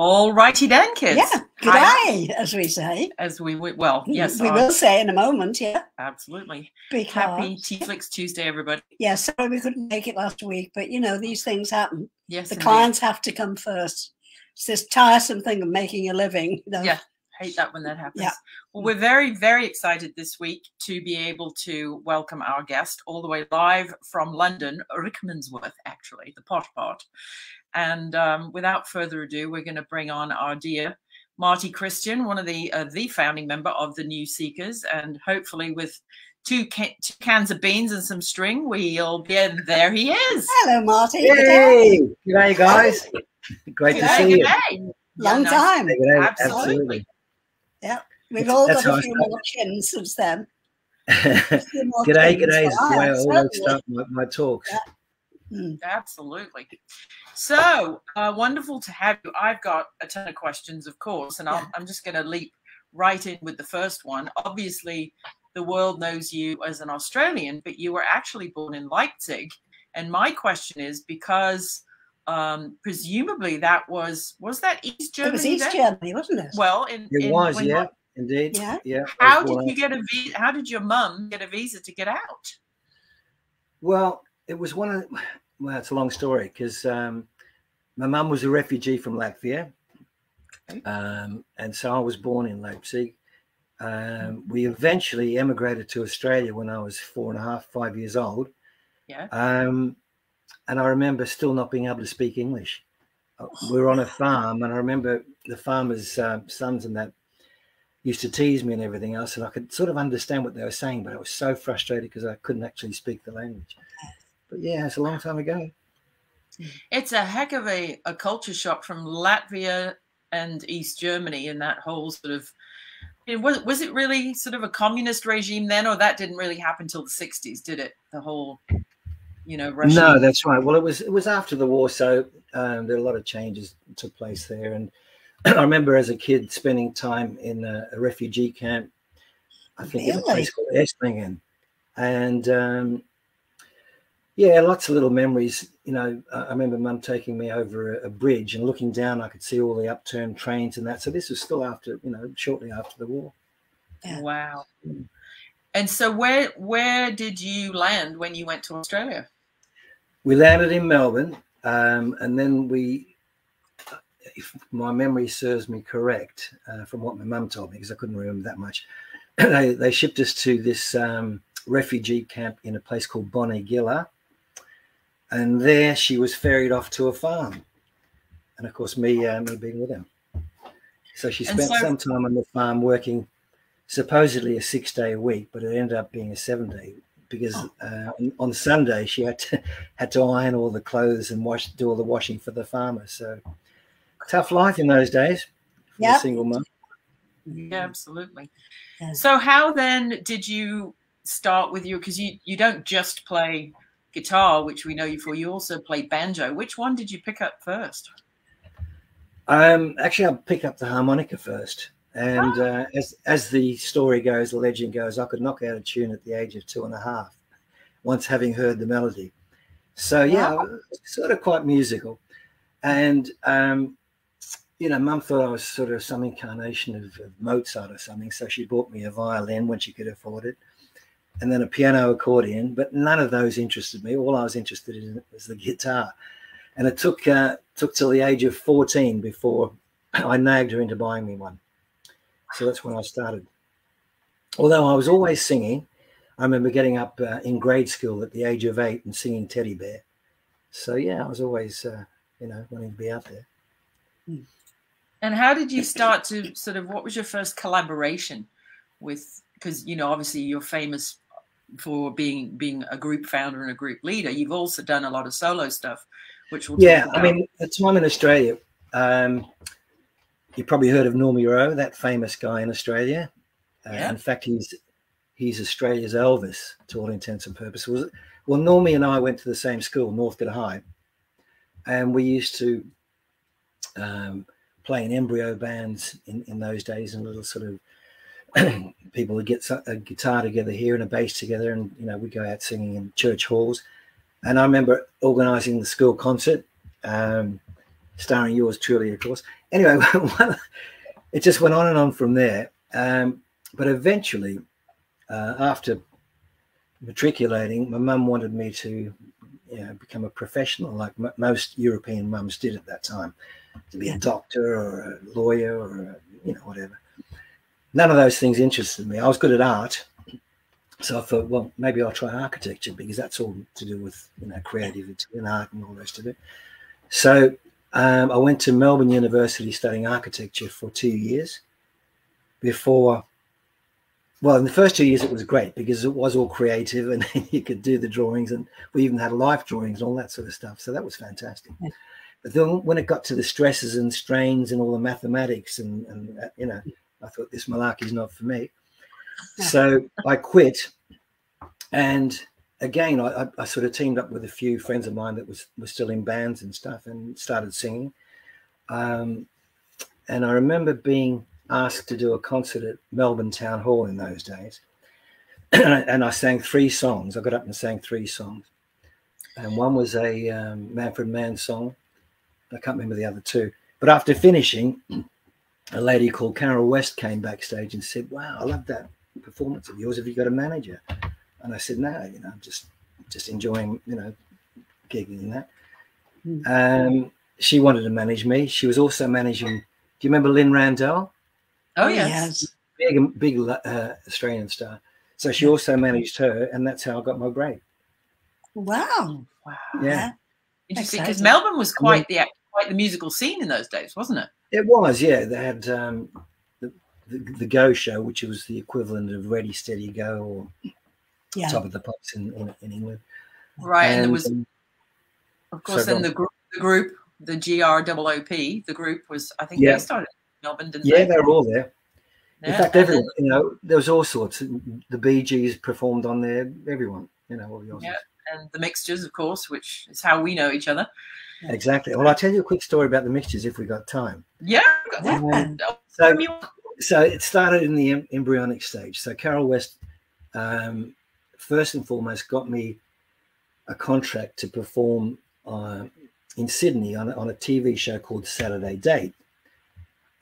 All righty then, kids. Yeah, good day, as we say. Well, yes. We will say in a moment, yeah. Absolutely. Because, happy TeaFlix Tuesday, everybody. Yeah, sorry we couldn't make it last week, but, you know, these things happen. Yes, the clients have to come first. It's this tiresome thing of making a living. You know? Yeah, hate that when that happens. Yeah. Well, we're very, very excited this week to be able to welcome our guest all the way live from London, Rickmansworth, actually, the Pot Pot. And without further ado, we're going to bring on our dear Marty Kristian, one of the founding member of the New Seekers, and hopefully with two cans of beans and some string, we'll be there. He is. Hello, Marty. Hey, g'day, guys. Great to see you. Long time. Absolutely. Yeah, we've all got a few more chins since then. G'day is the way I always start my talks. Yeah. Absolutely. So wonderful to have you. I've got a ton of questions, of course, and I'm just going to leap right in with the first one. Obviously, the world knows you as an Australian, but you were actually born in Leipzig. And my question is, because presumably that was that East Germany? It was East Germany, wasn't it? Well, indeed. Yeah. How did you get a visa? How did your mum get a visa to get out? Well, it was well, it's a long story because my mum was a refugee from Latvia. And so I was born in Leipzig. We eventually emigrated to Australia when I was 4.5, 5 years old. Yeah. And I remember still not being able to speak English. We were on a farm, and I remember the farmers' sons and that used to tease me and everything else, and I could sort of understand what they were saying, but I was so frustrated because I couldn't actually speak the language. But yeah, it's a long time ago. It's a heck of a culture shock from Latvia and East Germany, and that whole sort of, was it really sort of a communist regime then, or that didn't really happen till the 60s, did it? The whole, Russian. No, that's right. Well, it was after the war, so there were a lot of changes that took place there. And I remember as a kid spending time in a refugee camp, I think in a place called Esslingen. And yeah, lots of little memories. I remember Mum taking me over a bridge and looking down, I could see all the upturned trains and that. So this was still after, shortly after the war. Yeah. Wow. And so where did you land when you went to Australia? We landed in Melbourne, and then if my memory serves me correct, from what my mum told me, because I couldn't remember that much, they shipped us to this refugee camp in a place called Bonegilla. And there she was ferried off to a farm. And of course, me being with them. So she spent some time on the farm working supposedly a 6-day week, but it ended up being a 7-day because on Sunday she had to iron all the clothes and do all the washing for the farmers. So tough life in those days for a single mum. Yeah, absolutely. Yeah. So how then did you start with because you don't just play guitar, which we know you for, you also play banjo. Which one did you pick up first? Actually, I picked up the harmonica first. And as the story goes, the legend goes, I could knock out a tune at the age of 2.5, once having heard the melody. So yeah, I was sort of quite musical. And Mum thought I was sort of some incarnation of Mozart or something, so she bought me a violin when she could afford it, and then a piano accordion, but none of those interested me. All I was interested in was the guitar. And it took till the age of 14 before I nagged her into buying me one. So that's when I started. Although I was always singing, I remember getting up in grade school at the age of 8 and singing Teddy Bear. So yeah, I was always, wanting to be out there. And how did you start to what was your first collaboration with, because, obviously you're famous for being a group founder and a group leader. You've also done a lot of solo stuff, which we'll talk about. I mean, the time in Australia, you probably heard of Normie Rowe, that famous guy in Australia. In fact, he's Australia's Elvis to all intents and purposes. Well, Normie and I went to the same school, Northcote High, and we used to play in embryo bands in those days, and little sort of people would get a guitar together here and a bass together, and we go out singing in church halls. And I remember organising the school concert, starring yours truly, of course. Anyway, it just went on and on from there. But eventually, after matriculating, my mum wanted me to, become a professional, like most European mums did at that time, to be a doctor or a lawyer or whatever. None of those things interested me. I was good at art, so I thought, well, maybe I'll try architecture, because that's all to do with creativity and art and all the rest of it. So I went to Melbourne University studying architecture for 2 years before. Well, in the first 2 years, it was great because it was all creative and you could do the drawings, and we even had life drawings and all that sort of stuff. So that was fantastic. Yeah. But then when it got to the stresses and strains and all the mathematics and I thought this malarkey is not for me. Yeah. So I quit. And again, I sort of teamed up with a few friends of mine that were still in bands and stuff and started singing. And I remember being asked to do a concert at Melbourne Town Hall in those days. And I sang 3 songs. I got up and sang 3 songs. And one was a Manfred Mann song. I can't remember the other 2. But after finishing, a lady called Carol West came backstage and said, "Wow, I love that performance of yours. Have you got a manager?" And I said, "No, I'm just enjoying, gigging and that." She wanted to manage me. She was also managing, do you remember Lynn Randall? Oh, yes. Big Australian star. So she also managed her, and that's how I got my break. Wow. Yeah. Interesting, because Melbourne was quite the musical scene in those days, wasn't it? It was, yeah. They had the Go Show, which was the equivalent of Ready, Steady, Go, or Top of the Pops in England. Right, and there was, of course, then the group, the GROOP, the group was, I think they started in Melbourne, didn't they? Yeah, they were all there. Yeah. In fact, everyone, there was all sorts. The Bee Gees performed on there, everyone, all the Aussies. Yeah, and the Mixtures, of course, which is how we know each other. Exactly. Well, I'll tell you a quick story about the Mixtures if we got time. Yeah. So it started in the embryonic stage. So Carol West, first and foremost, got me a contract to perform in Sydney on a TV show called Saturday Date.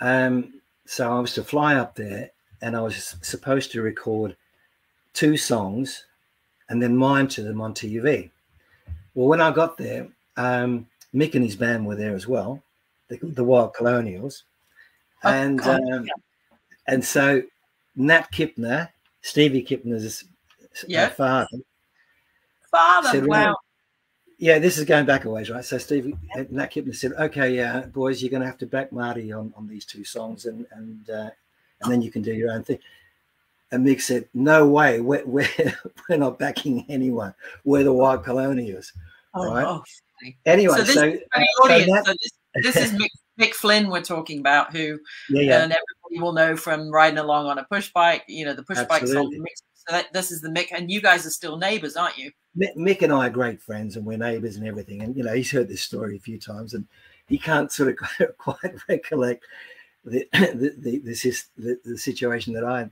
So I was to fly up there, and I was supposed to record 2 songs and then mime to them on TV. Well, when I got there, Mick and his band were there as well, the Wild Colonials. And so Nat Kipner, Stevie Kipner's father said, wow. Yeah, this is going back a ways, right? So Nat Kipner said, "Okay, boys, you're going to have to back Marty on these 2 songs, and then you can do your own thing." And Mick said, "No way, we're not backing anyone. We're the Wild Colonials." Right? Oh. Anyway, this is Mick Flynn we're talking about, who and everybody will know from riding along on a push bike. The push bike song. So this is the Mick, and you guys are still neighbours, aren't you? Mick and I are great friends, and we're neighbours and everything. And he's heard this story a few times, and he can't sort of quite recollect the situation that I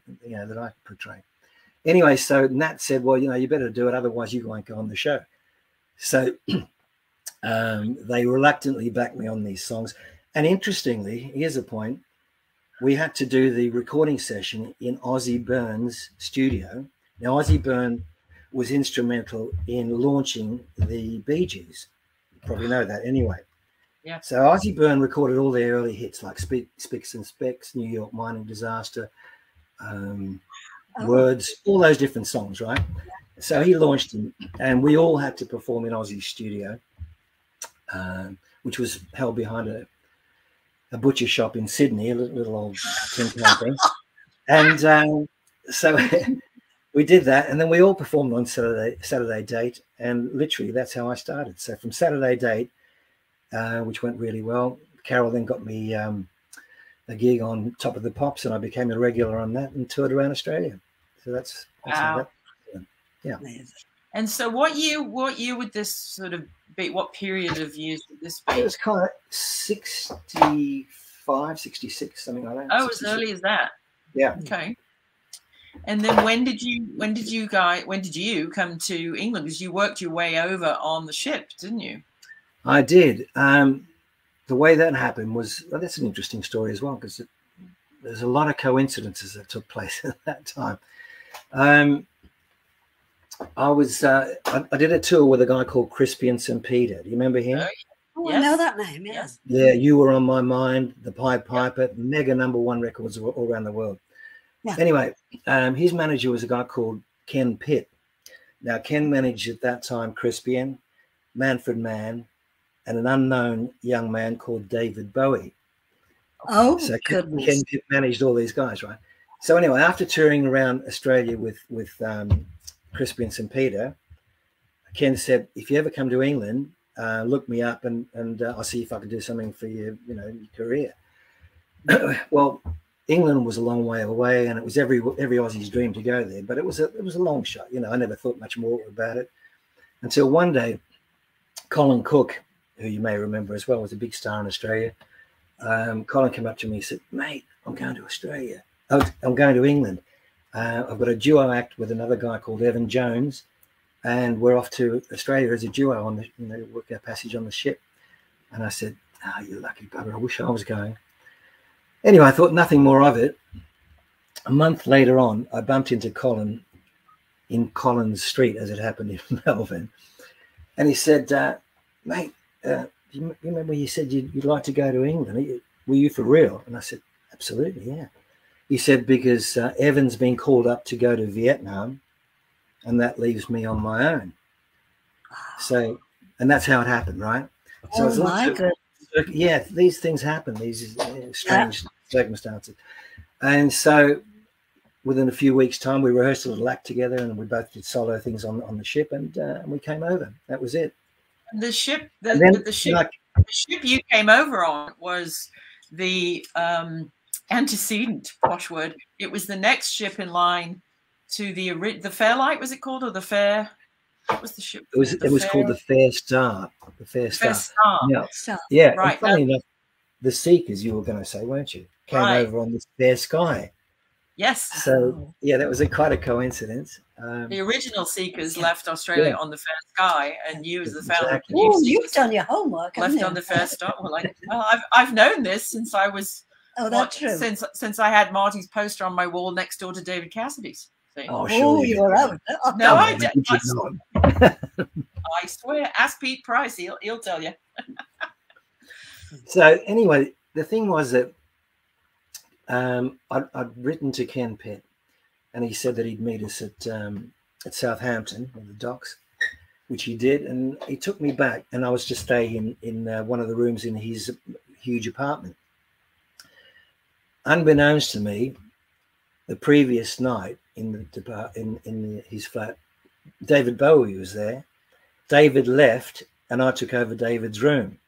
portray. Anyway, so Nat said, "Well, you better do it, otherwise you won't go on the show." So they reluctantly backed me on these songs. And interestingly, here's a point: we had to do the recording session in Ozzie Byrne's studio. Now, Ozzie Byrne was instrumental in launching the Bee Gees. You probably know that anyway. Yeah. So Ozzie Byrne recorded all their early hits like Spicks and Specks, New York Mining Disaster, Words, all those different songs, right? So he launched them, and we all had to perform in Ozzie's studio, which was held behind a butcher shop in Sydney, a little old tin can thing. And so we did that, and then we all performed on Saturday Date, and literally that's how I started. So from Saturday Date, which went really well, Carol then got me a gig on Top of the Pops, and I became a regular on that and toured around Australia. So that's wow. Yeah. And so what year would this sort of be? What period of years would this be? It was kind of 65, 66, something like that. Oh, as early as that. Yeah. Okay. And then when did you come to England? Because you worked your way over on the ship, didn't you? I did. the way that happened was, well, that's an interesting story as well, because there's a lot of coincidences that took place at that time. I did a tour with a guy called Kristian St. Peter. Do you remember him? Oh, yes. I know that name. Yes. Yeah, You Were on My Mind, The Pied Piper, mega #1 records all around the world. Yeah. Anyway, his manager was a guy called Ken Pitt. Now, Ken managed at that time Kristian, Manfred Mann, and an unknown young man called David Bowie. Oh, so goodness. Ken Pitt managed all these guys, right? So anyway, after touring around Australia with Kristian St. Peter, Ken said, if you ever come to England, look me up and I'll see if I can do something for you, your career. Well, England was a long way away, and it was every Aussie's dream to go there, but it was a long shot. I never thought much more about it until one day, Colin Cook, who you may remember as well, was a big star in Australia. Colin came up to me and said, mate, I'm going to Australia. I'm going to England. I've got a duo act with another guy called Evan Jones, and we're off to Australia as a duo on the work our passage on the ship. And I said, you lucky bugger, I wish I was going. Anyway, I thought nothing more of it. A month later on, I bumped into Colin in Collins Street, as it happened in Melbourne. And he said, mate, you remember you said you'd like to go to England? Were you for real? And I said, absolutely, yeah. He said, because Evan's been called up to go to Vietnam, and that leaves me on my own. So, and that's how it happened, right? So oh, my goodness. Yeah, these things happen, these strange circumstances. And so within a few weeks' time, we rehearsed a little act together, and we both did solo things on the ship, and we came over. That was it. The ship, the ship you came over on was the antecedent, posh word. It was the next ship in line to the Fairlight, was it called, or the Fair? What was the ship? It was called the Fair Star. The Fair Star. Yeah. Right. Funny enough, the Seekers, you were going to say, weren't you? Came over on this Fair Sky. Yes. So yeah, that was quite a coincidence. The original Seekers left Australia on the Fair Sky, and you, as the founder, oh, you've done your homework. Left on the Fair Star. Well, I've known this since I was. Oh, that's true. Since I had Marty's poster on my wall next door to David Cassidy's. Oh, sure. You were out. No, I didn't. I swear. Ask Pete Price. He'll tell you. So anyway, the thing was that I'd written to Ken Pitt, and he said that he'd meet us at Southampton at the docks, which he did, and he took me back, and I was to stay in one of the rooms in his huge apartment. Unbeknownst to me, the previous night in his flat, David Bowie was there. David left, and I took over David's room.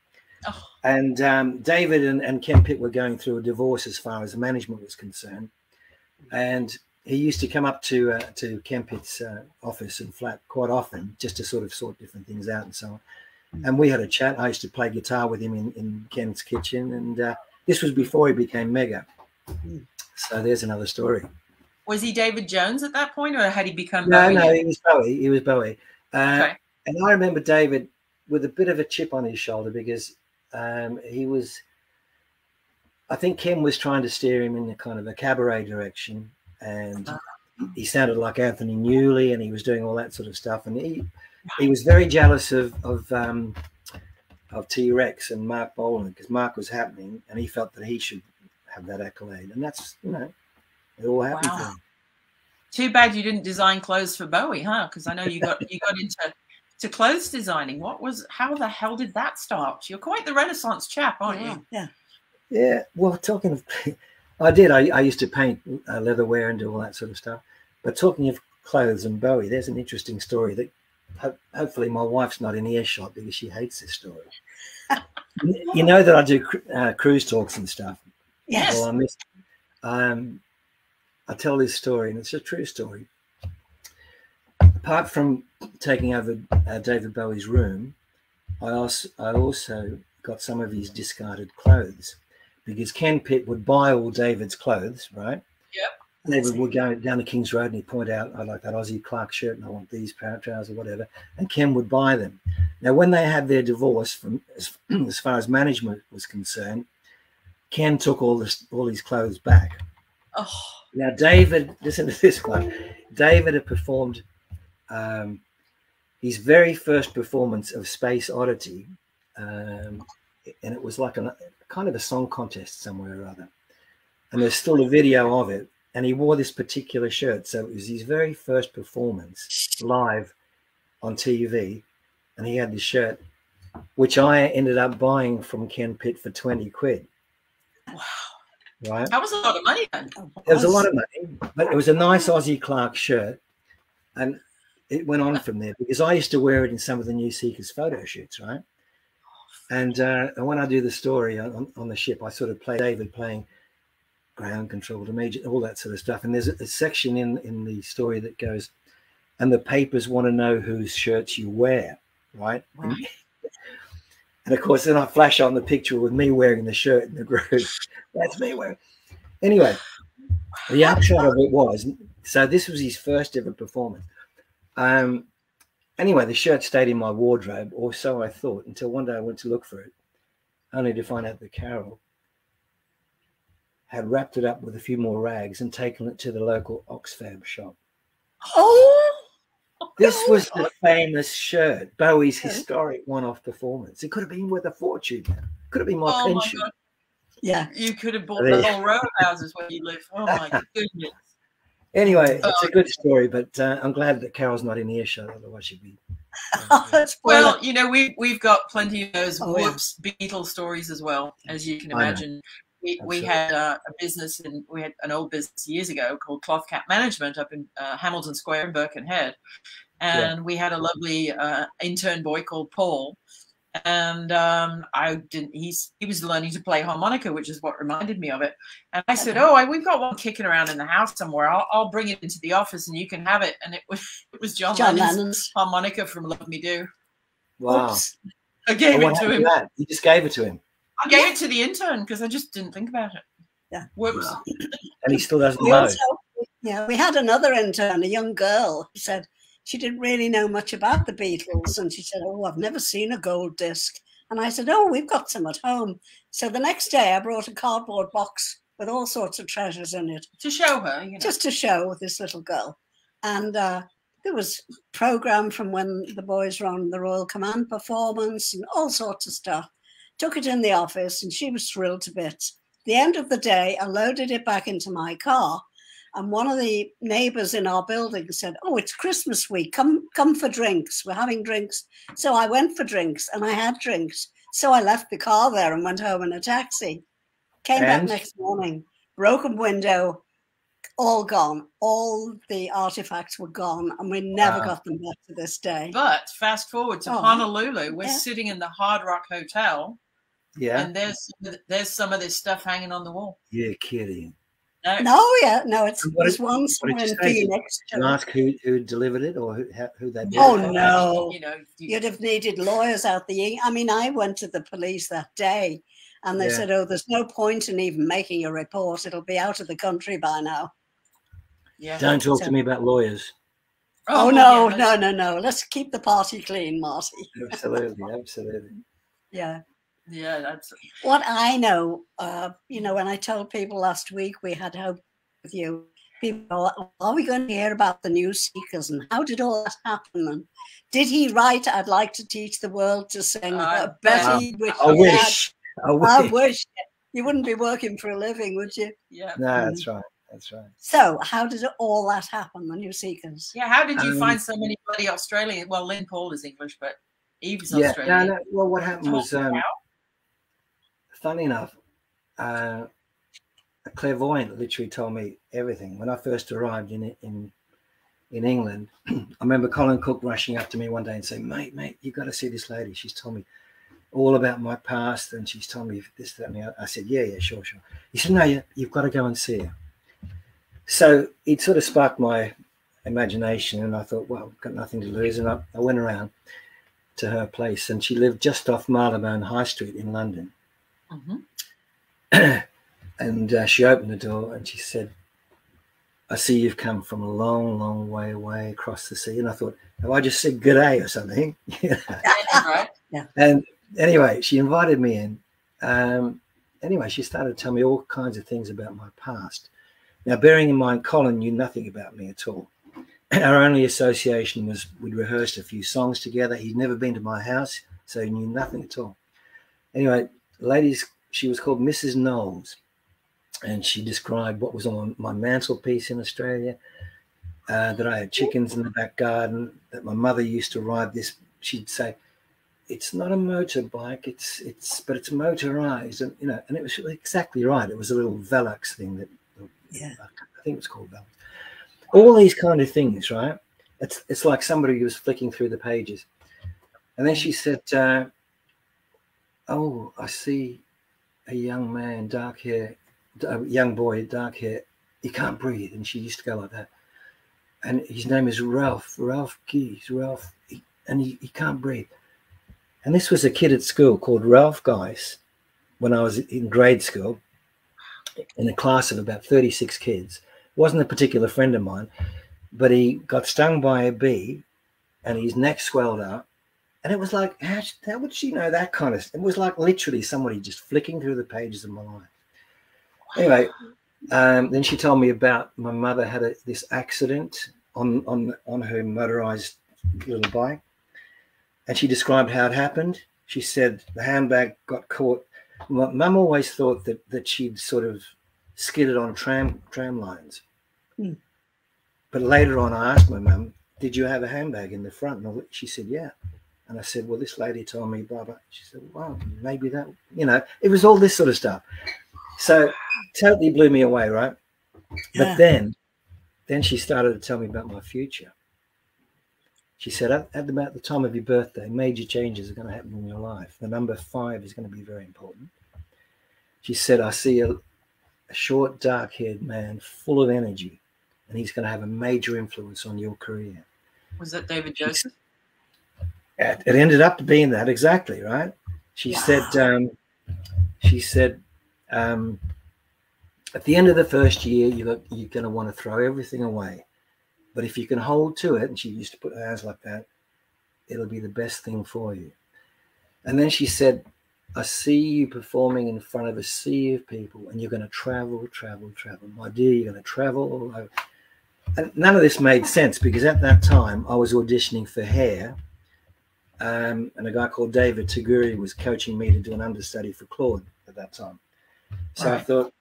Oh. And David and Ken Pitt were going through a divorce as far as the management was concerned. And he used to come up to Ken Pitt's office and flat quite often, just to sort of sort different things out and so on. And we had a chat. I used to play guitar with him in Ken's kitchen, and this was before he became mega. So there's another story. Was he David Jones at that point, or had he become Bowie? No, he was Bowie. He was Bowie. Okay. And I remember David with a bit of a chip on his shoulder, because he was, I think Ken was trying to steer him in a kind of a cabaret direction, and he sounded like Anthony Newley, and he was doing all that sort of stuff. And he was very jealous of T-Rex and Mark Bolan, because Mark was happening, and he felt that he should have that accolade. And that's, it all happened for him. Too bad you didn't design clothes for Bowie, huh? Because I know you got into clothes designing. How the hell did that start? You're quite the Renaissance chap, aren't you? Yeah. Well, talking of, I used to paint leatherware and do all that sort of stuff. But talking of clothes and Bowie, there's an interesting story that hopefully my wife's not in earshot, because she hates this story. You know that I do cruise talks and stuff. Yes. Well, I tell this story, and it's a true story. Apart from taking over David Bowie's room, I also got some of his discarded clothes, because Ken Pitt would buy all David's clothes, right? Yep. David would go down to King's Road and he'd point out, I like that Aussie Clark shirt and I want these parrot trousers or whatever. And Ken would buy them. Now, when they had their divorce, from as far as management was concerned, Ken took all his clothes back. Oh. Now, David, listen to this one. David had performed his very first performance of Space Oddity, and it was like a kind of a song contest somewhere or other. And there's still a video of it. And he wore this particular shirt. So it was his very first performance live on TV. And he had this shirt, which I ended up buying from Ken Pitt for 20 quid. Wow. Right? That was a lot of money then. It was a lot of money, but it was a nice Aussie Clark shirt. And it went on from there because I used to wear it in some of the New Seekers photo shoots, right? And when I do the story on the ship, I sort of play David playing ground control to major, all that sort of stuff. And there's a section in the story that goes, and the papers want to know whose shirts you wear, right? And of course, then I flash on the picture with me wearing the shirt in the group. That's me wearing. Anyway, the upshot of it was, so this was his first ever performance. Anyway, the shirt stayed in my wardrobe, or so I thought, until one day I went to look for it, only to find out that Carol had wrapped it up with a few more rags and taken it to the local Oxfam shop. Oh! This was the famous shirt, Bowie's historic one-off performance. It could have been worth a fortune. It could have been my pension. My God. Yeah. You could have bought the whole row of houses where you live. Oh, my goodness. Anyway, it's a good story, but I'm glad that Carol's not in earshot, otherwise she'd be... Well, you know, we've got plenty of those Beatles stories as well, as you can imagine. We had a business, and we had an old business years ago called Cloth Cap Management up in Hamilton Square in Birkenhead. And we had a lovely intern boy called Paul. And he was learning to play harmonica, which is what reminded me of it. And I said, we've got one kicking around in the house somewhere. I'll bring it into the office and you can have it. And it was John Lennon's harmonica from Love Me Do. Wow. Oops. I gave it to him. You just gave it to him. I gave it to the intern because I just didn't think about it. Yeah. Whoops. Wow. And he still doesn't know. We had another intern, a young girl, who said she didn't really know much about the Beatles. And she said, I've never seen a gold disc. And I said, we've got some at home. So the next day I brought a cardboard box with all sorts of treasures in it. To show her, you know. Just to show this little girl. And there was a program from when the boys were on the Royal Command performance and all sorts of stuff. Took it in the office and she was thrilled to bits. At the end of the day, I loaded it back into my car. And one of the neighbors in our building said, it's Christmas week. Come for drinks. We're having drinks. So I went for drinks and I had drinks. So I left the car there and went home in a taxi. Came back next morning, broken window, all gone. All the artifacts were gone and we never got them back to this day. But fast forward to Honolulu. We're sitting in the Hard Rock Hotel. Yeah. And there's some of this stuff hanging on the wall. You're kidding. No, it's one in Phoenix. Did you ask who delivered it or who they did? Oh, no. You know, you'd have needed lawyers out the... I mean, I went to the police that day and they said, there's no point in even making a report. It'll be out of the country by now. Yeah. Don't talk to me about lawyers. No. Let's keep the party clean, Marty. Absolutely. Yeah. Yeah, that's what I know. When I told people last week we had hope with you, people go, are we going to hear about the New Seekers and how did all that happen? And did he write, I'd like to teach the world to sing? Betty, I wish. You wouldn't be working for a living, would you? Yeah. No, that's right. So how did all that happen, the New Seekers? Yeah, how did you find so many bloody Australians? Well, Lynn Paul is English, but Eve's Australian. No. Well, what happened was... funny enough, a clairvoyant literally told me everything. When I first arrived in England, I remember Colin Cook rushing up to me one day and saying, mate, you've got to see this lady. She's told me all about my past and she's told me this, that, and the other. I said, yeah, sure. He said, no, you've got to go and see her. So it sort of sparked my imagination and I thought, well, I've got nothing to lose. And I went around to her place and she lived just off Marylebone High Street in London. Mm-hmm. And she opened the door and she said, I see you've come from a long, long way away across the sea. And I thought, have I just said good day or something? Right. Yeah. And anyway, she invited me in. Anyway, she started to tell me all kinds of things about my past. Now, bearing in mind, Colin knew nothing about me at all. Our only association was we'd rehearsed a few songs together. He'd never been to my house, so he knew nothing at all. Anyway, ladies, she was called Mrs. Knowles, and she described what was on my mantelpiece in Australia, that I had chickens in the back garden, that my mother used to ride this. She'd say, it's not a motorbike, but it's motorized, and and it was exactly right. It was a little Velux thing that, I think it was called Velux. All these kind of things, right? It's like somebody who was flicking through the pages. And then she said, oh, I see a young man, dark hair, a young boy, dark hair. He can't breathe. And she used to go like that. And his name is Ralph Keys, and he can't breathe. And this was a kid at school called Ralph Geis when I was in grade school, in a class of about 36 kids. Wasn't a particular friend of mine, but he got stung by a bee and his neck swelled up. And it was like, how would she know that kind of? It was like literally somebody just flicking through the pages of my life. Anyway, then she told me about my mother had this accident on her motorized little bike. And she described how it happened. She said the handbag got caught. Mum always thought that she'd sort of skidded on tram lines. Mm. But later on, I asked my mum, did you have a handbag in the front? And she said, yeah. And I said, well, this lady told me, blah, blah. She said, well, maybe that, it was all this sort of stuff. So totally blew me away, right? Yeah. But then she started to tell me about my future. She said, at about the time of your birthday, major changes are going to happen in your life. The number 5 is going to be very important. She said, I see a short, dark-haired man full of energy, and he's going to have a major influence on your career. Was that David Joseph? It ended up being that, exactly, right? She said, at the end of the first year, you're going to want to throw everything away. But if you can hold to it, and she used to put her hands like that, it'll be the best thing for you. And then she said, I see you performing in front of a sea of people, and you're going to travel. My dear, you're going to travel all over. And none of this made sense because at that time I was auditioning for Hair, and a guy called David Taguri was coaching me to do an understudy for Claude at that time. So I thought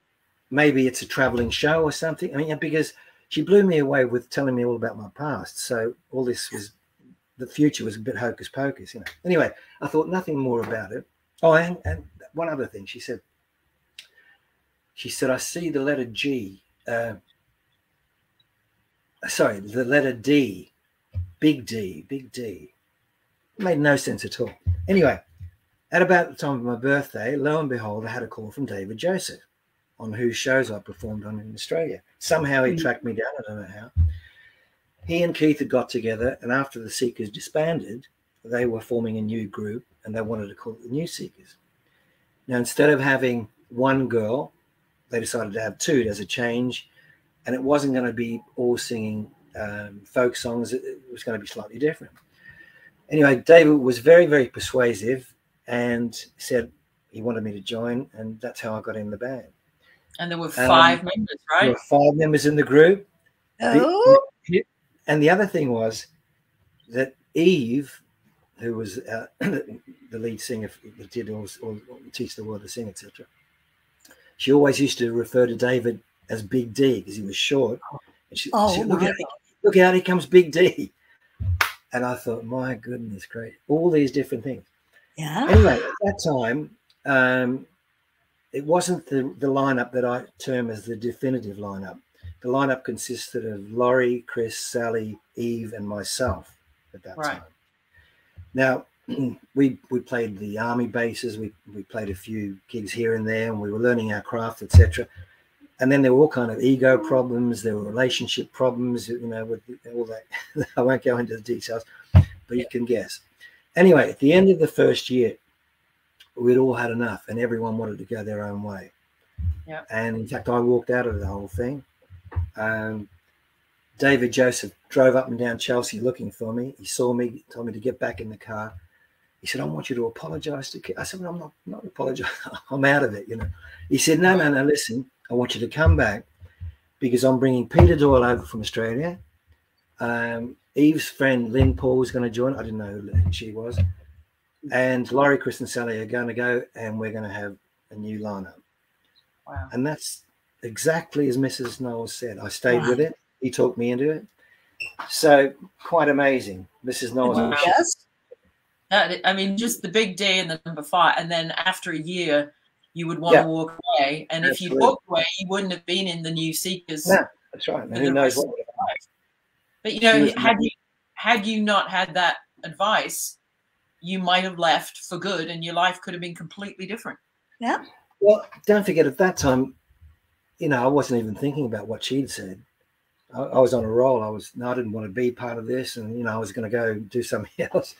maybe it's a traveling show or something. I mean, because she blew me away with telling me all about my past. So all this was, the future was a bit hocus pocus, Anyway, I thought nothing more about it. Oh, and one other thing, she said, I see the letter G. The letter D, big D. It made no sense at all. Anyway, at about the time of my birthday, lo and behold, I had a call from David Joseph, on whose shows I performed on in Australia. Somehow he tracked me down. I don't know how. He and Keith had got together, and after the Seekers disbanded, they were forming a new group, and they wanted to call it the New Seekers. Now, instead of having one girl, they decided to have 2 as a change, and it wasn't going to be all singing folk songs. It was going to be slightly different. Anyway, David was very, very persuasive and said he wanted me to join, and that's how I got in the band. And there were 5 members, right? There were 5 members in the group. Oh. And the other thing was that Eve, who was the lead singer that did all Teach the World to Sing, etc., she always used to refer to David as Big D because he was short. And she said, look out, here comes Big D. And I thought, my goodness, great. All these different things. Yeah. Anyway, at that time, it wasn't the lineup that I term as the definitive lineup. The lineup consisted of Laurie, Chris, Sally, Eve, and myself at that time. Now, we played the army bases. We played a few gigs here and there, and we were learning our craft, etc. And then there were all kind of ego problems. There were relationship problems, with all that. I won't go into the details, but you can guess. Anyway, at the end of the first year, we'd all had enough, and everyone wanted to go their own way. Yeah. And in fact, I walked out of the whole thing. David Joseph drove up and down Chelsea looking for me. He saw me, told me to get back in the car. He said, I want you to apologise to kids. I said, well, I'm not apologising. I'm out of it, you know. He said, no, listen, I want you to come back because I'm bringing Peter Doyle over from Australia. Eve's friend Lynn Paul was going to join. I didn't know who she was. And Laurie, Chris and Sally are going to go, and we're going to have a new lineup. Wow. And that's exactly as Mrs. Knowles said. I stayed with it. He talked me into it. So quite amazing. Mrs. Knowles. Wow. Yes. I mean, just the big day and the number 5, and then after a year, you would want to walk away. And if you walked away, you wouldn't have been in the new Seekers. No, that's right. And who knows what would have happened. But you know, had you not had that advice, you might have left for good, and your life could have been completely different. Yeah. Well, don't forget, at that time, you know, I wasn't even thinking about what she'd said. I was on a roll. I didn't want to be part of this, and you know, I was going to go do something else.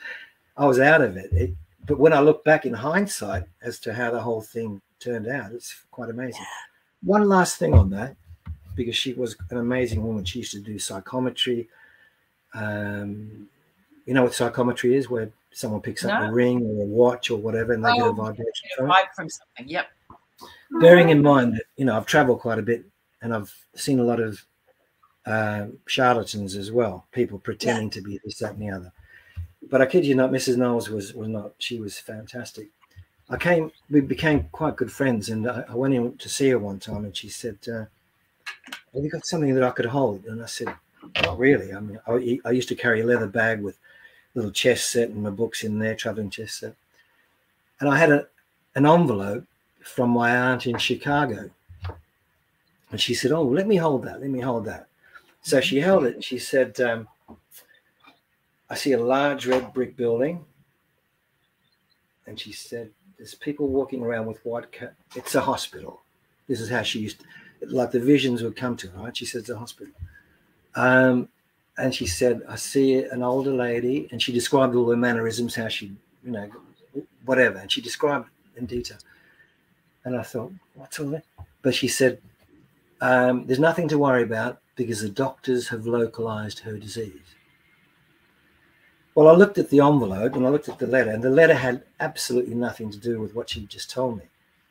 I was out of it. But when I look back in hindsight as to how the whole thing turned out, it's quite amazing. One last thing on that, because she was an amazing woman. She used to do psychometry. You know what psychometry is, where someone picks up a ring or a watch or whatever, and they get a vibration from something. Yep. Bearing in mind that, you know, I've traveled quite a bit and I've seen a lot of charlatans as well, people pretending to be this, that, and the other. But I kid you not, Mrs. Knowles was not. She was fantastic. We became quite good friends, and I went in to see her one time, and she said, have you got something that I could hold? And I said, not really. I mean, I used to carry a leather bag with a little chess set and my books in there, traveling chess set. And I had an envelope from my aunt in Chicago. And she said, oh, let me hold that. Let me hold that. So she held it. And she said, I see a large red brick building. And she said, there's people walking around with white coats. It's a hospital. This is how she used to, like the visions would come to her, right? She said, it's a hospital. And she said, I see an older lady. And she described all her mannerisms, how she, you know, whatever. And she described in detail. And I thought, what's all that? But she said, there's nothing to worry about because the doctors have localized her disease. Well, I looked at the envelope and I looked at the letter, and the letter had absolutely nothing to do with what she just told me.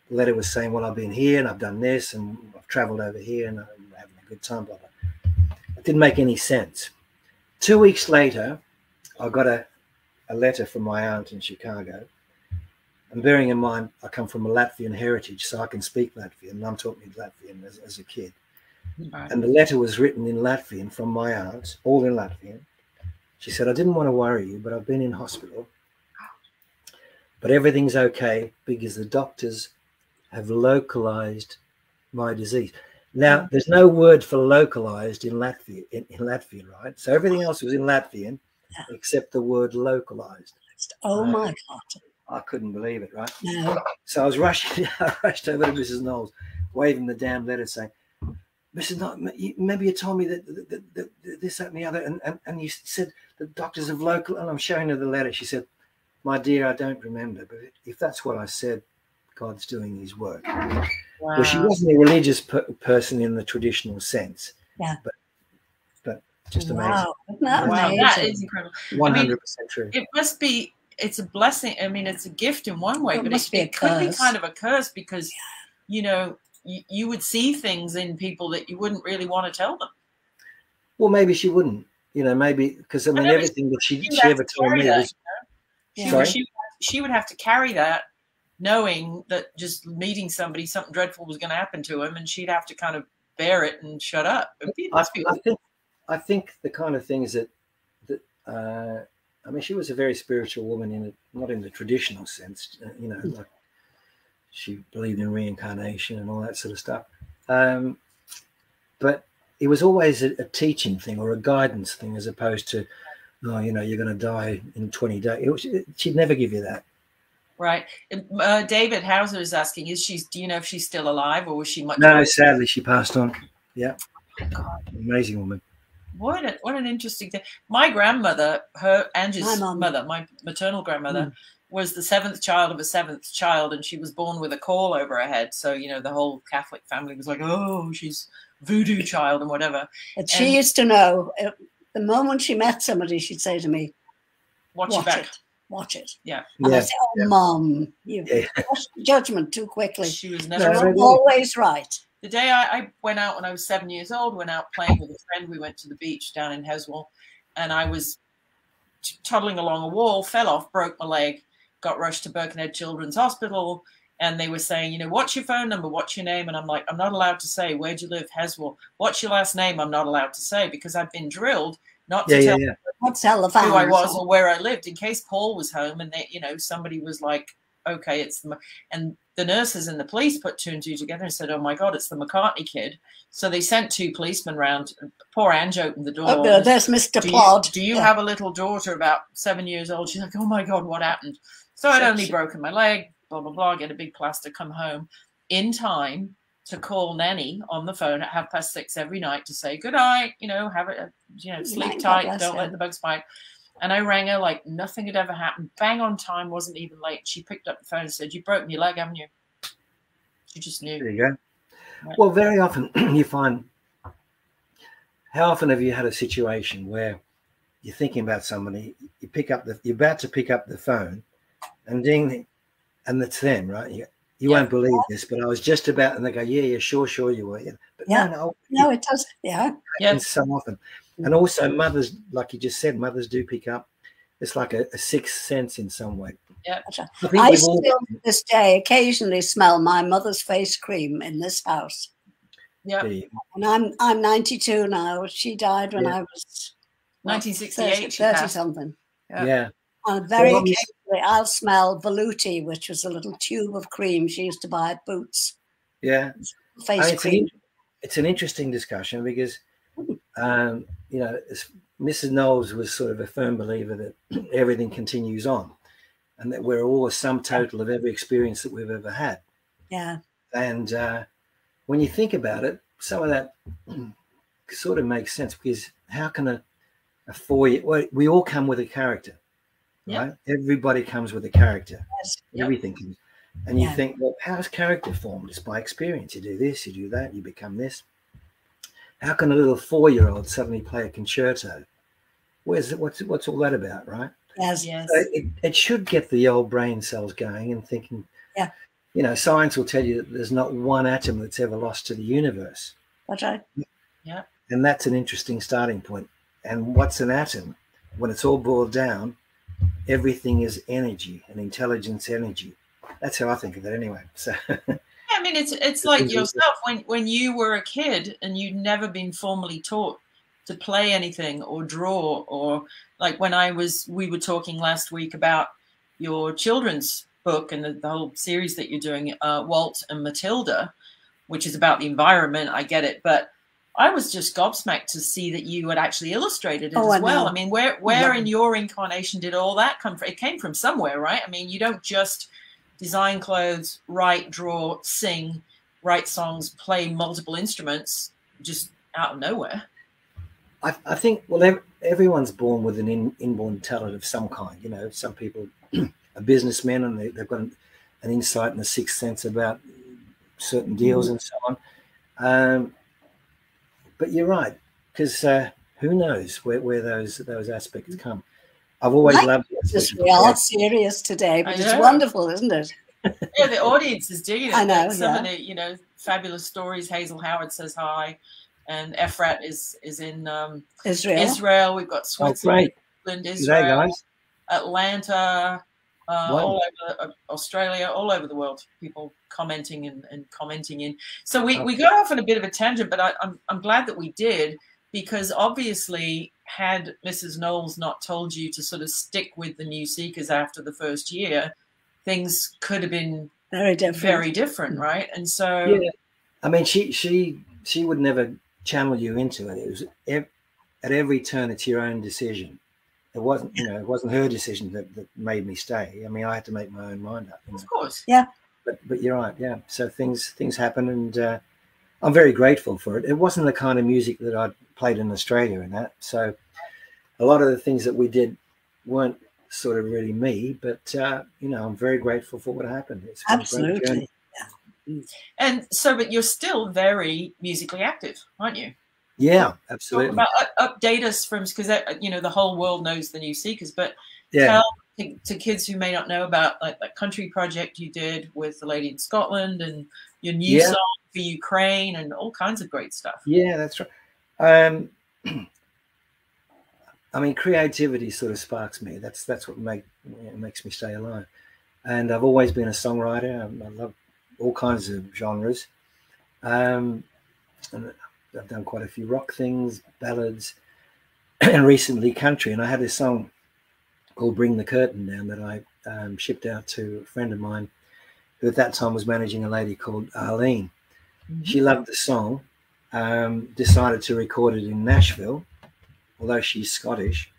The letter was saying, well, I've been here and I've done this and I've traveled over here and I'm having a good time, blah, blah. It didn't make any sense. 2 weeks later, I got a letter from my aunt in Chicago. And bearing in mind, I come from a Latvian heritage, so I can speak Latvian. Mum taught me Latvian as a kid. Right. And the letter was written in Latvian from my aunt, all in Latvian. She said, I didn't want to worry you, but I've been in hospital. But everything's okay because the doctors have localized my disease. Now, there's no word for localized in Latvian, right? So everything else was in Latvian except the word localized. Oh, my God. I couldn't believe it, right? No. So I rushed over to Mrs. Knowles, waving the damn letter, saying, Mrs. Knowles, maybe you told me that this, that, and the other, and you said the doctors have local, and I'm showing her the letter. She said, my dear, I don't remember, but if that's what I said, God's doing his work. Wow. Well, she wasn't a religious person in the traditional sense. Yeah. But just amazing. Wow. Amazing? That is incredible. 100% true. It must be. It's a blessing. I mean, it's a gift in one way, but it could be kind of a curse because, you know, you would see things in people that you wouldn't really want to tell them. Well, maybe she wouldn't, you know, maybe because I mean, everything that she ever told me was. She would have to carry that, knowing that just meeting somebody, something dreadful was going to happen to him, and she'd have to kind of bear it and shut up. I think the kind of things that I mean, she was a very spiritual woman not in the traditional sense, you know, like she believed in reincarnation and all that sort of stuff. But it was always a teaching thing or a guidance thing, as opposed to, oh, you know, you're going to die in 20 days. She'd never give you that. Right. David Hauser is asking, do you know if she's still alive, or was she much? No, sadly, she passed on. Yeah. Amazing woman. What an interesting thing. My grandmother, Angie's mother, my maternal grandmother, was the 7th child of a 7th child, and she was born with a caul over her head. So, you know, the whole Catholic family was like, oh, she's voodoo child and whatever. But she used to know, the moment she met somebody, she'd say to me, watch it. Yeah. And I'd say, oh, Mom, you pushed judgment too quickly. She was never always right. The day I went out when I was 7 years old, went out playing with a friend. We went to the beach down in Heswell, and I was toddling along a wall, fell off, broke my leg, got rushed to Birkenhead Children's Hospital. And they were saying, you know, what's your phone number? What's your name? And I'm like, I'm not allowed to say. Where do you live? Heswell. What's your last name? I'm not allowed to say, because I've been drilled not to tell the who I was or where I lived, in case Paul was home and they, you know, somebody was like, okay, it's the, and the nurses and the police put 2 and 2 together and said, oh my God, it's the McCartney kid. So they sent 2 policemen round. Poor Ange opened the door. Oh, no, there's Mr. Plod. Do you have a little daughter about 7 years old? She's like, oh my God, what happened? So I'd only broken my leg, blah, blah, blah, get a big plaster, come home in time to call Nanny on the phone at 6:30 every night to say good night, you know, have it, you know, sleep tight, don't let the bugs bite. And I rang her like nothing had ever happened, bang on time, wasn't even late. She picked up the phone and said, "You broke your leg, haven't you?" She just knew. There you go. Right. Well, very often you find, how often have you had a situation where you're thinking about somebody, you pick up you're about to pick up the phone, and ding, and it's them, right? You won't believe this, but I was just about, and they go, yeah, sure you were. But no, it does. And so often. And also mothers, like you just said, mothers do pick up. It's like a sixth sense in some way. Yeah. I still, to this day, occasionally smell my mother's face cream in this house. Yeah. And I'm 92 now. She died when I was 1968. 30 something. Yeah. And very occasionally I'll smell veluti, which was a little tube of cream she used to buy at Boots. Yeah. Face cream. It's an interesting discussion because, you know, Mrs. Knowles was sort of a firm believer that everything continues on and that we're all a sum total of every experience that we've ever had. Yeah. And when you think about it, some of that sort of makes sense, because how can a 4-year, well, we all come with a character. Right? Everybody comes with a character. Everything comes. And you think, well, how's character formed? It's by experience. You do this, you do that, you become this. How can a little 4-year-old suddenly play a concerto? What's all that about, right? Yes. So it should get the old brain cells going and thinking, you know, science will tell you that there's not one atom that's ever lost to the universe. That's right. Yeah. And that's an interesting starting point. And what's an atom? When it's all boiled down, everything is energy, and intelligence energy. That's how I think of it anyway. So I mean, it's like yourself when you were a kid and you'd never been formally taught to play anything or draw, or like when we were talking last week about your children's book and the whole series that you're doing, Walt and Matilda, which is about the environment. I get it, but I was just gobsmacked to see that you had actually illustrated it as well. I mean, where in your incarnation did all that come from? It came from somewhere, right? I mean, you don't just design clothes, write, draw, sing, write songs, play multiple instruments just out of nowhere. I think, well, everyone's born with an inborn talent of some kind. You know, some people are businessmen and they've got an insight and a sixth sense about certain deals and so on. But you're right, because who knows where those aspects come. I've always loved it. We are serious today, but it's wonderful, isn't it? Yeah, the audience is digging it. I know. Some of the, you know, fabulous stories. Hazel Howard says hi, and Efrat is in Israel. We've got Switzerland, Israel, guys. Atlanta, all over Australia, all over the world. People commenting and commenting in. So we got off on a bit of a tangent, but I'm glad that we did, because obviously, had Mrs. Knowles not told you to sort of stick with the New Seekers after the first year, things could have been very different, right? And so, I mean, she would never channel you into it. It was at every turn, it's your own decision. It wasn't, you know, it wasn't her decision that made me stay. I mean, I had to make my own mind up. Of course, But you're right, So things happen, and I'm very grateful for it. It wasn't the kind of music that I'd played in Australia and that. So a lot of the things that we did weren't sort of really me, but you know, I'm very grateful for what happened. It's been absolutely. And so, but you're still very musically active, aren't you? Yeah, absolutely. Update us from, because you know the whole world knows the New Seekers, but Yeah. tell to kids who may not know about like that country project you did with the lady in Scotland and your new song for Ukraine and all kinds of great stuff. Yeah, that's right. I mean, creativity sort of sparks me. That's what makes me stay alive. And I've always been a songwriter. I love all kinds of genres. And I've done quite a few rock things, ballads, and recently country. And I had this song called Bring the Curtain Down that I shipped out to a friend of mine who at that time was managing a lady called Arlene. Mm-hmm. She loved the song, decided to record it in Nashville, although she's Scottish.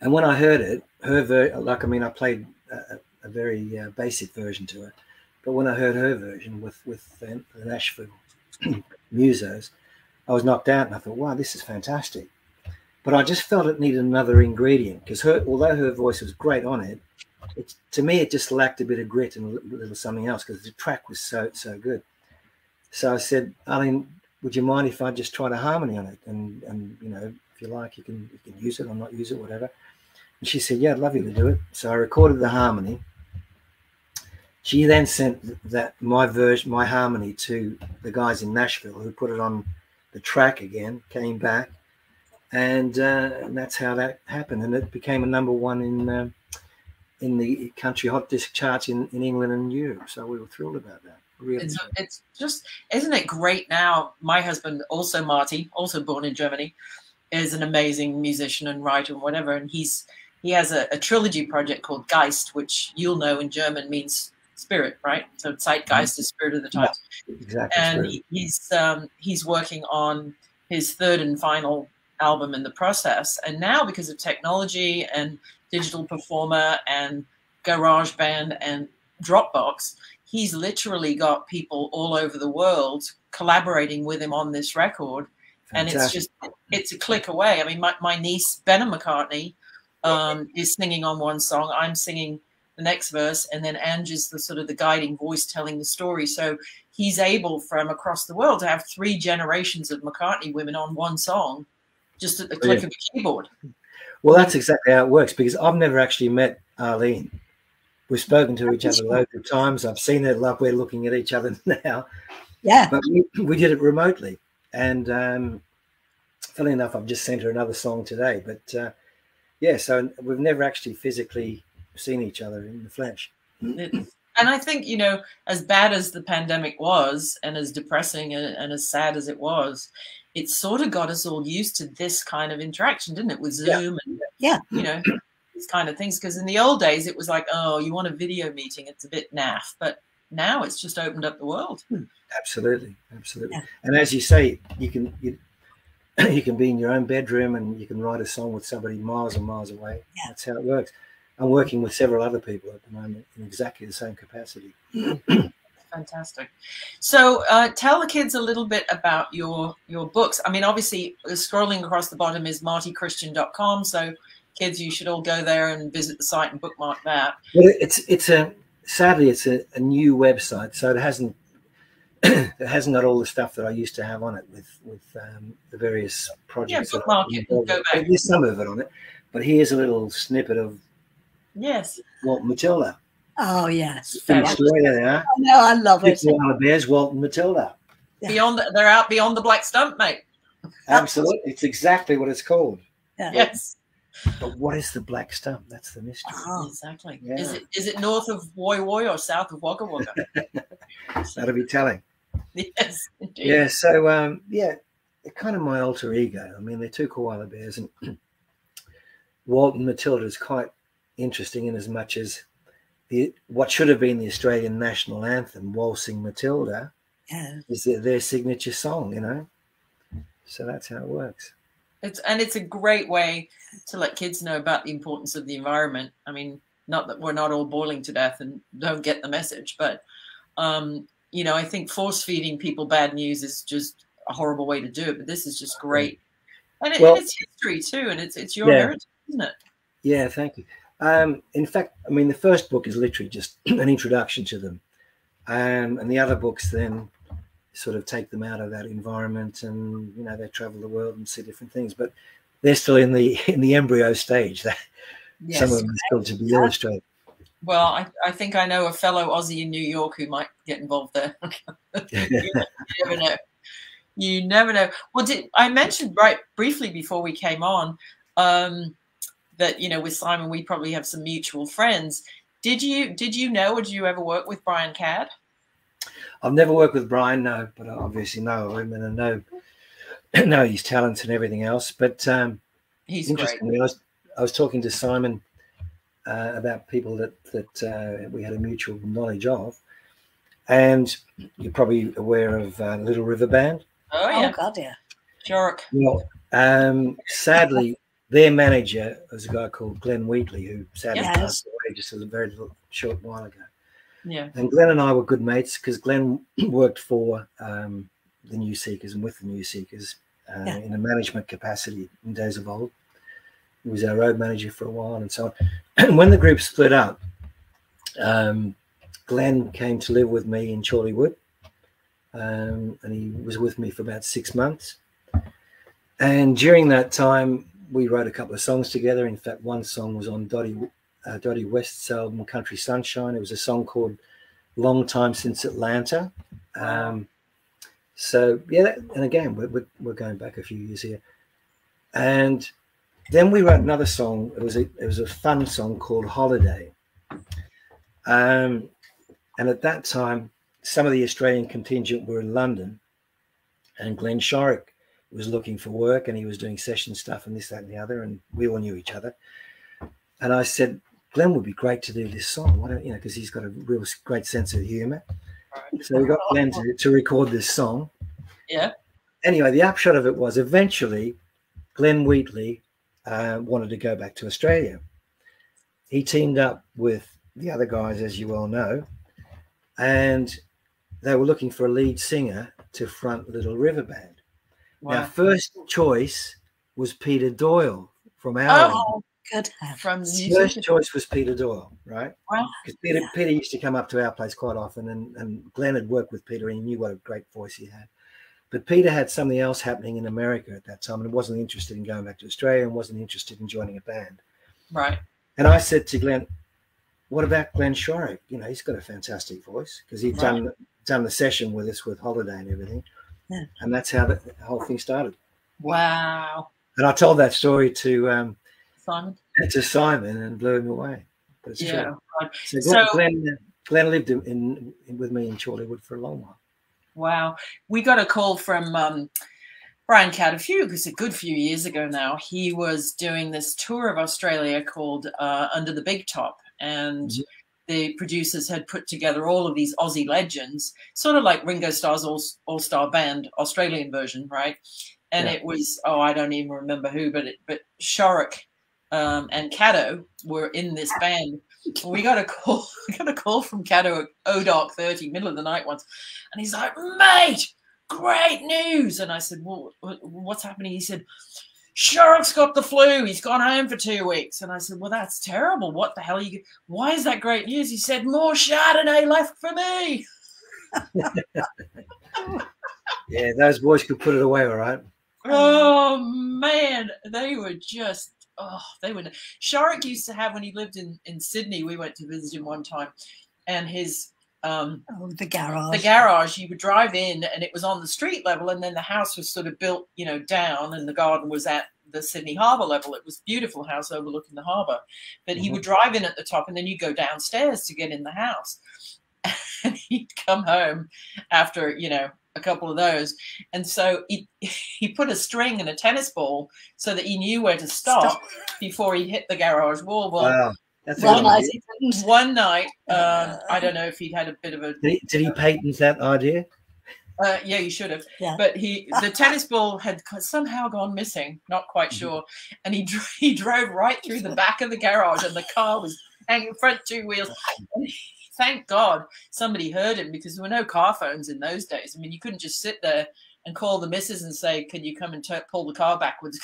And when I heard it, I played a very basic version to it. But when I heard her version with the Nashville musos, I was knocked out and I thought, wow, this is fantastic. But I just felt it needed another ingredient because although her voice was great on it, to me, it just lacked a bit of grit and a little something else because the track was so good. So I said, Arlene, would you mind if I just tried a harmony on it? And you know, if you like, you can use it or not use it, whatever. And she said, yeah, I'd love you to do it. So I recorded the harmony. She then sent my harmony to the guys in Nashville who put it on the track again, came back, and that's how that happened. And it became a #1 in the country hot disc charts in England and Europe. So we were thrilled about that. Really. It's just, isn't it great now? My husband, also Marty, also born in Germany, is an amazing musician and writer and whatever. And he has a trilogy project called Geist, which you'll know in German means spirit, right? So Zeitgeist is spirit of the times. Yeah, exactly. And he's working on his third and final album in the process. And now because of technology and digital performer and GarageBand and Dropbox, he's literally got people all over the world collaborating with him on this record. Fantastic. And it's a click away. I mean, my niece, Benna McCartney, is singing on one song. I'm singing the next verse. And then Ange is the guiding voice telling the story. So he's able from across the world to have 3 generations of McCartney women on one song, just at the click of a keyboard. Well, that's exactly how it works because I've never actually met Arlene. We've spoken to each other loads of times. I've seen her like we're looking at each other now. Yeah. But we did it remotely. And funny enough, I've just sent her another song today. But yeah, so we've never actually physically seen each other in the flesh. And I think, you know, as bad as the pandemic was and as depressing and as sad as it was, it sort of got us all used to this kind of interaction, didn't it? With Zoom and, you know, these kind of things. Because in the old days, it was like, oh, you want a video meeting, it's a bit naff. But now it's just opened up the world. Absolutely. Absolutely. Yeah. And as you say, you can be in your own bedroom and you can write a song with somebody miles and miles away. Yeah. That's how it works. I'm working with several other people at the moment in exactly the same capacity. Fantastic. So tell the kids a little bit about your books. I mean, obviously, scrolling across the bottom is martykristian.com. So kids, you should all go there and visit the site and bookmark that. Well, sadly, it's a new website, so it hasn't got all the stuff that I used to have on it with the various projects. Yeah, bookmark it and go back. There's some of it on it, but here's a little snippet of Walt Matilda. Oh yes, there. No, I love it. Koala bears, Walt and Matilda. They're out beyond the black stump, mate. Absolutely, it's exactly what it's called. Yeah. Yes. But what is the black stump? That's the mystery. Oh, exactly. Yeah. Is it north of Woy Woy or south of Wagga Wagga? That'll be telling. Yes, indeed. Yeah. So they're kind of my alter ego. I mean, they're 2 koala bears, and Walt and Matilda is quite interesting in as much as what should have been the Australian national anthem, Waltzing Matilda, is their signature song, you know. So that's how it works. It's a great way to let kids know about the importance of the environment. I mean, not that we're not all boiling to death and don't get the message, but you know, I think force feeding people bad news is just a horrible way to do it. But this is just great, and it's history too, and it's your heritage, isn't it? Yeah, thank you. In fact, I mean, the first book is literally just an introduction to them. and the other books then sort of take them out of that environment, and you know, they travel the world and see different things, but they're still in the embryo stage. Yes. Some of them are still to be illustrated. Well, I think I know a fellow Aussie in New York who might get involved there. You never know. You never know. Well, I mentioned right briefly before we came on that, you know, with Simon, we probably have some mutual friends. Did you know, or did you ever work with Brian Cadd? I've never worked with Brian, no, but I obviously know him, and I know his talents and everything else. But he's interestingly, great. I was talking to Simon about people that we had a mutual knowledge of, and you're probably aware of Little River Band. Oh yeah, oh God, yeah. Sure. Well, sadly, their manager was a guy called Glenn Wheatley, who sadly passed away just a very short while ago. Yeah. And Glenn and I were good mates because Glenn worked for the New Seekers and with the New Seekers in a management capacity in days of old. He was our road manager for a while and so on. And when the group split up, Glenn came to live with me in Chorleywood, and he was with me for about 6 months. And during that time, we wrote a couple of songs together. In fact, one song was on Dottie West's album Country Sunshine. It was a song called Long Time Since Atlanta. So yeah, and again, we're going back a few years here. And then we wrote another song. It was a fun song called Holiday. And at that time, some of the Australian contingent were in London, and Glenn Shorrock was looking for work, and he was doing session stuff and this, that, and the other, and we all knew each other. And I said, Glenn would be great to do this song. Why don't you know? Because he's got a real great sense of humour. So we got Glenn to record this song. Yeah. Anyway, the upshot of it was eventually Glenn Wheatley wanted to go back to Australia. He teamed up with the other guys, as you well know, and they were looking for a lead singer to front Little River Band. Wow. Now, first choice was Peter Doyle from our good. First choice was Peter Doyle, right? Wow. Because Peter used to come up to our place quite often, and Glenn had worked with Peter, and he knew what a great voice he had. But Peter had something else happening in America at that time, and wasn't interested in going back to Australia, and wasn't interested in joining a band. Right. And I said to Glenn, what about Glenn Shorrock? You know, he's got a fantastic voice, because he'd done the session with us with Holiday and everything. Yeah. And that's how the whole thing started. Wow. And I told that story to Simon and blew him away. But it's true. So Glenn lived with me in Chorleywood for a long while. Wow. We got a call from Brian Cadd a good few years ago now. He was doing this tour of Australia called Under the Big Top, and the producers had put together all of these Aussie legends, sort of like Ringo Starr's all-star band, Australian version, right? And it was, I don't even remember who, but Shorrock and Caddo were in this band. We got a call from Caddo at 0:30, middle of the night once, and he's like, mate, great news. And I said, well, what's happening? He said, Shorrock's got the flu. He's gone home for 2 weeks. And I said, well, that's terrible. What the hell are you? Why is that great news? He said, more Chardonnay left for me. Yeah, those boys could put it away, all right. Oh man, they were just Shorrock used to have, when he lived in Sydney, we went to visit him one time, and his the garage, you would drive in and it was on the street level, and then the house was sort of built, you know, down, and the garden was at the Sydney Harbour level. It was a beautiful house overlooking the harbour, but he would drive in at the top, and then you go downstairs to get in the house. And he'd come home after, you know, a couple of those, and so he put a string and a tennis ball so that he knew where to stop before he hit the garage wall. Well, wow. That's one night, I don't know if he'd had a bit of a. Did he patent that idea? Yeah, he should have. Yeah. But the tennis ball had somehow gone missing. Not quite sure. And he drove right through the back of the garage, and the car was hanging front two wheels. And thank God somebody heard him, because there were no car phones in those days. I mean, you couldn't just sit there and call the missus and say, can you come and pull the car backwards?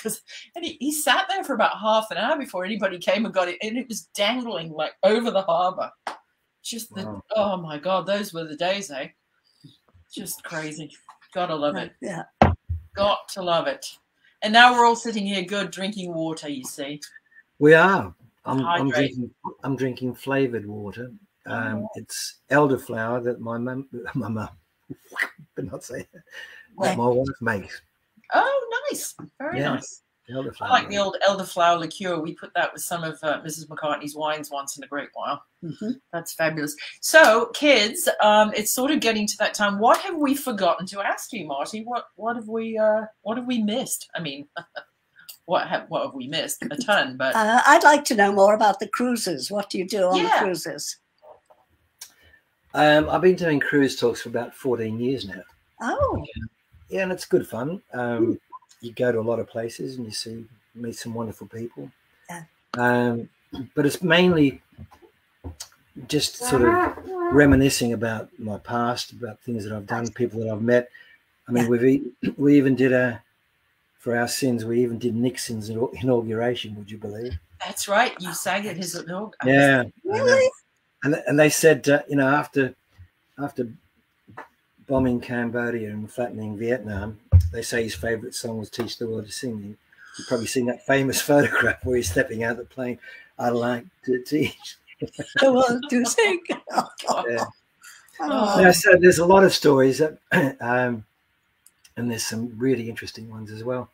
And he sat there for about half an hour before anybody came and got it. And it was dangling like over the harbour. Just the oh my God, those were the days, eh? Just crazy. Gotta love it. Yeah. Got to love it. And now we're all sitting here good drinking water, you see. We are. I'm drinking flavored water. It's elderflower that my mum, but not say that, my wife makes. Oh, nice. Very nice. Elderflower. I like the old elderflower liqueur. We put that with some of Mrs. McCartney's wines once in a great while. That's fabulous. So, kids, it's sort of getting to that time. What have we forgotten to ask you, Marty? What have we missed? I mean, what have we missed? A ton, but I'd like to know more about the cruises. What do you do on the cruises? I've been doing cruise talks for about 14 years now. Oh, yeah, and it's good fun. You go to a lot of places and you meet some wonderful people. Yeah. But it's mainly just sort of reminiscing about my past, about things that I've done, people that I've met. I mean, we even did for our sins, we even did Nixon's inauguration. Would you believe? That's right. You sang at his inauguration. Yeah. Really? And they said, you know, after bombing Cambodia and flattening Vietnam, they say his favourite song was "Teach the World to Sing." You've probably seen that famous photograph where he's stepping out of the plane. "I'd like to teach the world to sing." Yeah. Yeah, so there's a lot of stories that, and there's some really interesting ones as well.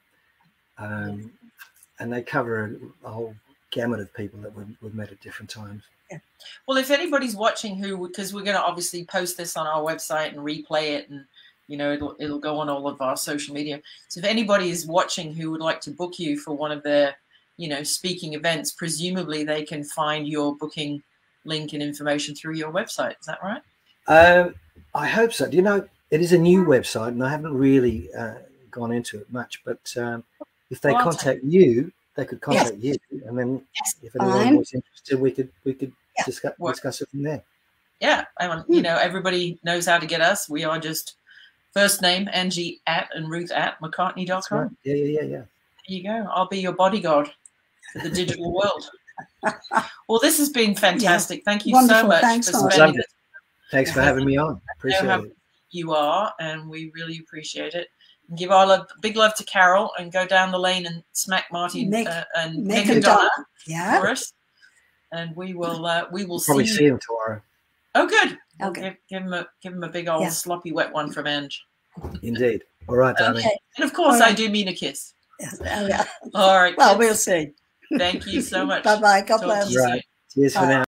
And they cover a whole gamut of people that we've met at different times. Yeah. Well, if anybody's watching because we're going to obviously post this on our website and replay it, and you know it'll go on all of our social media. So if anybody is watching who would like to book you for one of their, you know, speaking events, presumably they can find your booking link and information through your website. Is that right? I hope so. Do you know, it is a new website, and I haven't really gone into it much. But if they contact you, they could contact you, and then if anyone was interested, we could discuss it from there. Yeah, I mean, you know, everybody knows how to get us. We are just first name Angie @ and Ruth @ McCartney.com. Right. Yeah. There you go. I'll be your bodyguard for the digital world. Well, this has been fantastic. Yeah. Thank you so much for spending it. Thanks for having me on. Appreciate it. You are, and we really appreciate it. And give our big love to Carol, and go down the lane and smack Marty and Nick and Donna for us. And we will probably see him tomorrow. Oh, good. Okay. Give him a big old sloppy wet one from Ange. Indeed. All right, darling. Okay. And of course, I do mean a kiss. Yeah. All right. Well, we'll see. Thank you so much. Bye-bye. God bless. Right. Cheers for now.